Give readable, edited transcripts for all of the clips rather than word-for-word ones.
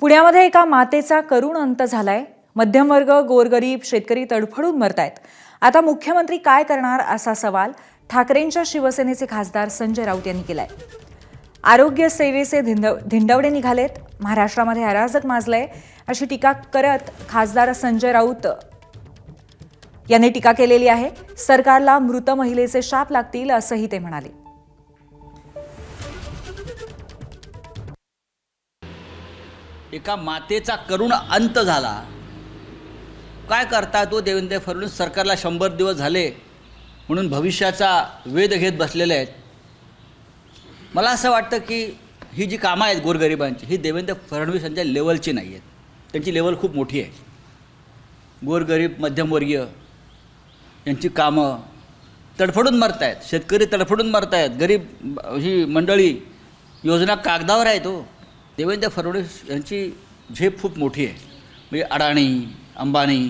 पुण्यामध्ये एका मातेचा करुण अंत झालाय। मध्यमवर्ग, गोरगरीब शेतकरी तडफडून मरतायत। आता मुख्यमंत्री काय करणार असा सवाल ठाकरेंच्या शिवसेनेचे खासदार संजय राऊत यांनी केलाय। आरोग्य सेवेचे धिंडवडे निघालेत, महाराष्ट्रामध्ये अराजक माजलंय अशी टीका करत खासदार संजय राऊत यांनी टीका केलेली आहे। सरकारला मृत महिलेचे शाप लागतील असंही ते म्हणाले। एका मातेचा करुण अंत झाला। काय करता तो देवेंद्र फडणवीस सरकारला 100 दिवस झाले म्हणून भविष्याचा वेध घेत बसलेले आहेत। मला असं वाटतं की ही जी कामं आहेत गोरगरिबांची ही देवेंद्र फडणवीस यांच्या लेवलची नाही आहेत। त्यांची लेवल खूप मोठी आहे। गोरगरीब मध्यमवर्गीय यांची कामं तडफडून मरत आहेत, शेतकरी तडफडून मरत आहेत, गरीब ही मंडळी योजना कागदावर आहेत। हो, देवेंद्र फडणवीस यांची झेप खूप मोठी आहे। म्हणजे अडाणी, अंबानी,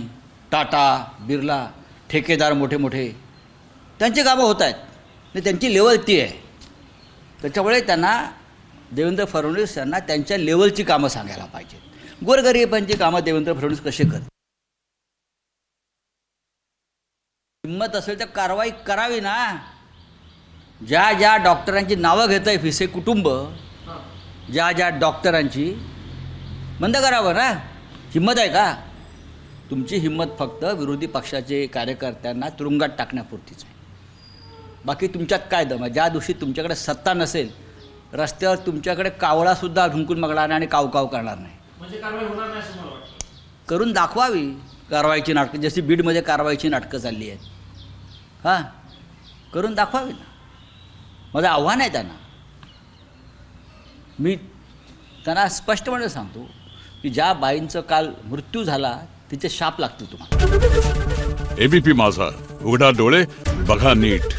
टाटा, बिर्ला, ठेकेदार मोठे मोठे त्यांची कामं होत आहेत आणि त्यांची लेवल ती आहे। त्याच्यामुळे त्यांना देवेंद्र फडणवीस यांना त्यांच्या लेवलची कामं सांगायला पाहिजेत। गोरगरिबांची कामं देवेंद्र फडणवीस कसे करतात? हिंमत असेल तर कारवाई करावी ना। ज्या ज्या डॉक्टरांची नावं घेत आहे फिसे कुटुंब, ज्या ज्या डॉक्टरांची, बंद करावं ना। हिंमत आहे का? तुमची हिंमत फक्त विरोधी पक्षाचे कार्यकर्त्यांना तुरुंगात टाकण्यापुरतीच आहे। बाकी तुमच्यात काय दम आहे? ज्या दिवशी तुमच्याकडे सत्ता नसेल, रस्त्यावर तुमच्याकडे कावळासुद्धा ढुंकून बघणार नाही आणि कावकाव करणार नाही। म्हणजे कारवाई होणार नाही असं मला वाटतं। करून दाखवावी कारवाईची नाटकं, जशी बीडमध्ये कारवाईची नाटकं चालली आहेत। हां, करून दाखवावी ना। माझं आव्हान आहे त्यांना। मी त्यांना स्पष्टपणे सांगतो की ज्या बाईंचं काल मृत्यू झाला तिचे शाप लागतील तुम्हाला। एबीपी माझा, उघडा डोळे बघा नीट।